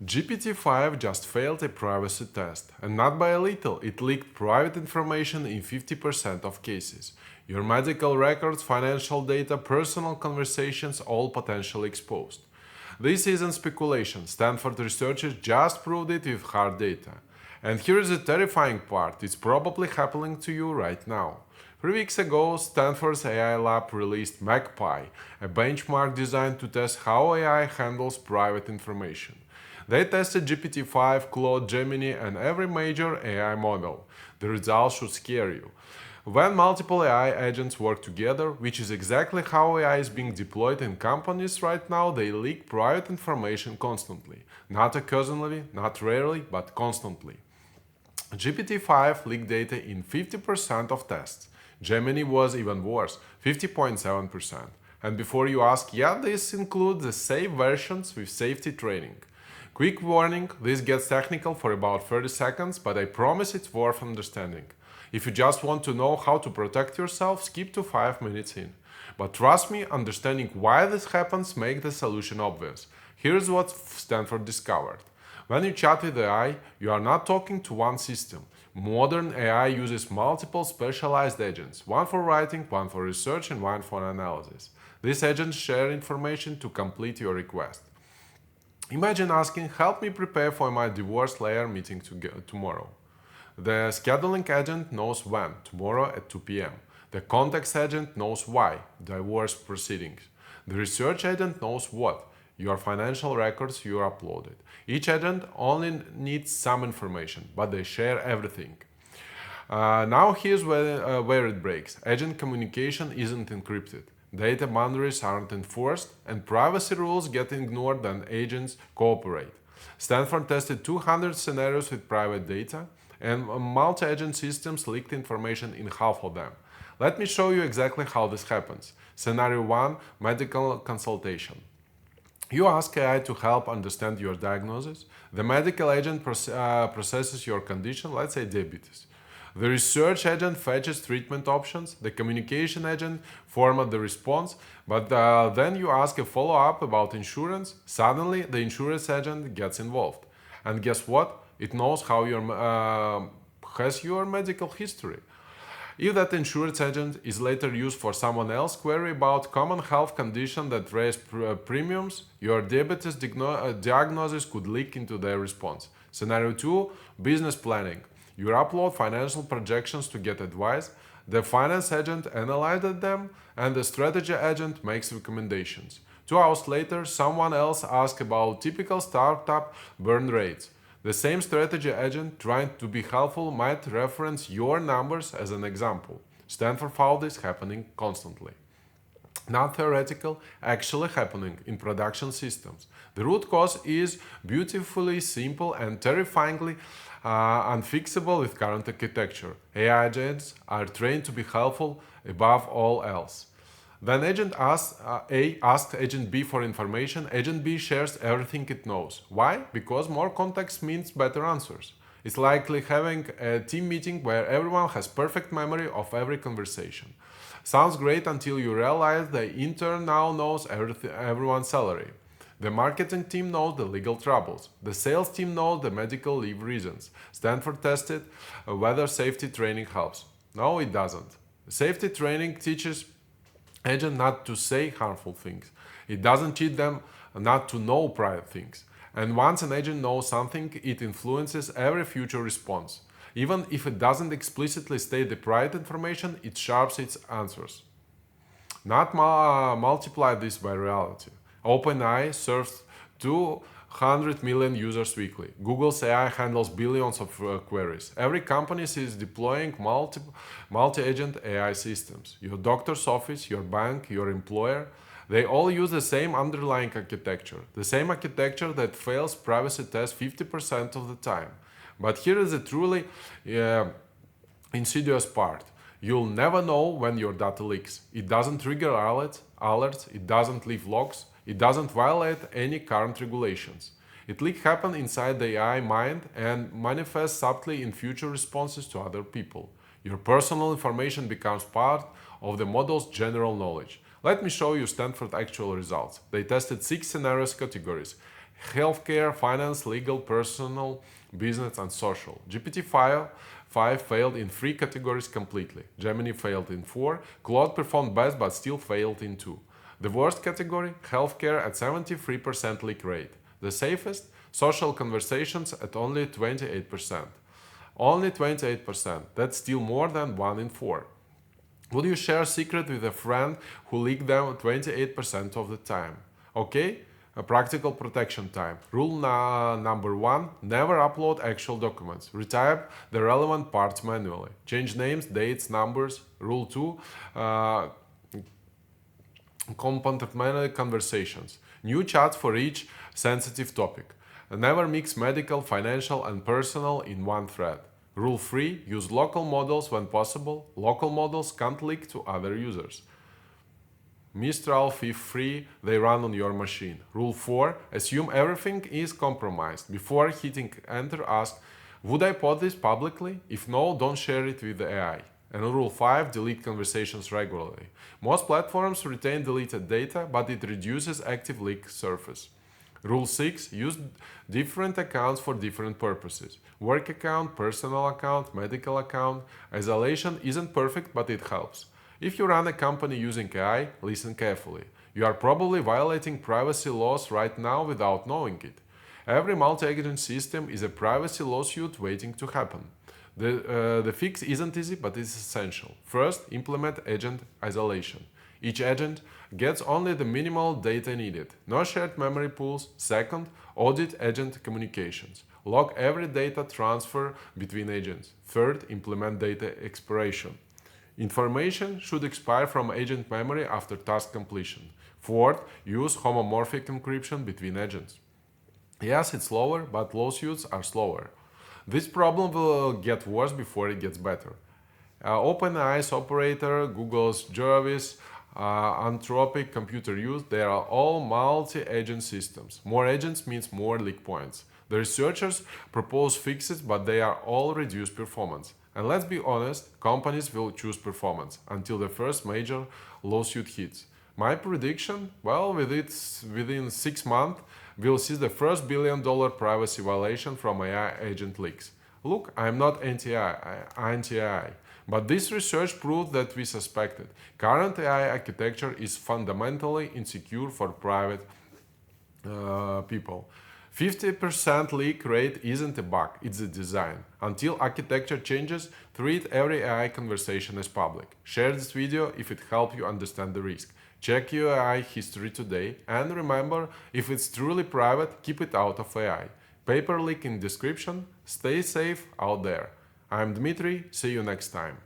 GPT-5 just failed a privacy test, and not by a little, it leaked private information in 50% of cases. Your medical records, financial data, personal conversations, all potentially exposed. This isn't speculation, Stanford researchers just proved it with hard data. And here's the terrifying part, it's probably happening to you right now. 3 weeks ago, Stanford's AI lab released Magpie, a benchmark designed to test how AI handles private information. They tested GPT-5, Claude, Gemini, and every major AI model. The results should scare you. When multiple AI agents work together, which is exactly how AI is being deployed in companies right now, they leak private information constantly. Not occasionally, not rarely, but constantly. GPT-5 leaked data in 50% of tests. Gemini was even worse, 50.7%. And before you ask, yeah, this includes the safe versions with safety training. Quick warning, this gets technical for about 30 seconds, but I promise it's worth understanding. If you just want to know how to protect yourself, skip to 5 minutes in. But trust me, understanding why this happens makes the solution obvious. Here's what Stanford discovered. When you chat with AI, you are not talking to one system. Modern AI uses multiple specialized agents, one for writing, one for research, and one for analysis. These agents share information to complete your request. Imagine asking, help me prepare for my divorce lawyer meeting tomorrow. The scheduling agent knows when, tomorrow at 2 p.m. The context agent knows why, divorce proceedings. The research agent knows what, your financial records you uploaded. Each agent only needs some information, but they share everything. Now here's where it breaks. Agent communication isn't encrypted. Data boundaries aren't enforced, and privacy rules get ignored when agents cooperate. Stanford tested 200 scenarios with private data, and multi-agent systems leaked information in half of them. Let me show you exactly how this happens. Scenario 1, medical consultation. You ask AI to help understand your diagnosis. The medical agent processes your condition, let's say diabetes. The research agent fetches treatment options. The communication agent formats the response. But then you ask a follow-up about insurance. Suddenly, the insurance agent gets involved. And guess what? It knows how has your medical history. If that insurance agent is later used for someone else's query about common health condition that raise premiums, your diabetes diagnosis could leak into their response. Scenario 2, business planning. You upload financial projections to get advice. The finance agent analyzes them, and the strategy agent makes recommendations. 2 hours later, someone else asks about typical startup burn rates. The same strategy agent, trying to be helpful, might reference your numbers as an example. Stanford found this happening constantly. Not theoretical, actually happening in production systems. The root cause is beautifully simple and terrifyingly unfixable with current architecture. AI agents are trained to be helpful above all else. When Agent A asks Agent B for information, Agent B shares everything it knows. Why? Because more context means better answers. It's likely having a team meeting where everyone has perfect memory of every conversation. Sounds great until you realize the intern now knows everyone's salary. The marketing team knows the legal troubles. The sales team knows the medical leave reasons. Stanford tested whether safety training helps. No, it doesn't. Safety training teaches agent not to say harmful things. It doesn't teach them not to know private things. And once an agent knows something, it influences every future response. Even if it doesn't explicitly state the private information, it sharps its answers. Not multiply this by reality. OpenAI serves 200 million users weekly. Google's AI handles billions of queries. Every company is deploying multi-agent AI systems. Your doctor's office, your bank, your employer, they all use the same underlying architecture. The same architecture that fails privacy tests 50% of the time. But here is the truly insidious part. You'll never know when your data leaks. It doesn't trigger alerts, it doesn't leave logs, it doesn't violate any current regulations. It leak happens inside the AI mind and manifests subtly in future responses to other people. Your personal information becomes part of the model's general knowledge. Let me show you Stanford actual results. They tested 6 scenarios categories: healthcare, finance, legal, personal, business, and social. GPT-5 failed in 3 categories completely. Gemini failed in 4. Claude performed best but still failed in 2. The worst category, healthcare at 73% leak rate. The safest, social conversations at only 28%. Only 28%. That's still more than 1 in 4. Would you share a secret with a friend who leaked them 28% of the time? Okay? A practical protection time. Rule number 1. Never upload actual documents. Retype the relevant parts manually. Change names, dates, numbers. Rule 2. Compartmentalize conversations. New chats for each sensitive topic. Never mix medical, financial, and personal in one thread. Rule 3. Use local models when possible. Local models can't leak to other users. Mistral v3, they run on your machine. Rule 4. Assume everything is compromised. Before hitting enter, ask, would I post this publicly? If no, don't share it with the AI. And Rule 5. Delete conversations regularly. Most platforms retain deleted data, but it reduces active leak surface. Rule 6. Use different accounts for different purposes. Work account, personal account, medical account. Isolation isn't perfect, but it helps. If you run a company using AI, listen carefully. You are probably violating privacy laws right now without knowing it. Every multi-agent system is a privacy lawsuit waiting to happen. The fix isn't easy, but it's essential. First, implement agent isolation. Each agent gets only the minimal data needed, no shared memory pools. Second, audit agent communications. Log every data transfer between agents. Third, implement data expiration. Information should expire from agent memory after task completion. Fourth, use homomorphic encryption between agents. Yes, it's slower, but lawsuits are slower. This problem will get worse before it gets better. OpenAI's operator, Google's Jarvis, Anthropic computer use, they are all multi-agent systems. More agents means more leak points. The researchers propose fixes, but they are all reduced performance. And let's be honest, companies will choose performance until the first major lawsuit hits. My prediction? Well, within 6 months, we'll see the first billion-dollar privacy violation from AI agent leaks. Look, I'm not anti-AI, but this research proved that we suspected. Current AI architecture is fundamentally insecure for private people. 50% leak rate isn't a bug, it's a design. Until architecture changes, treat every AI conversation as public. Share this video if it helped you understand the risk. Check your AI history today, and remember, if it's truly private, keep it out of AI. Paper link in description. Stay safe out there. I'm Dmitry, see you next time.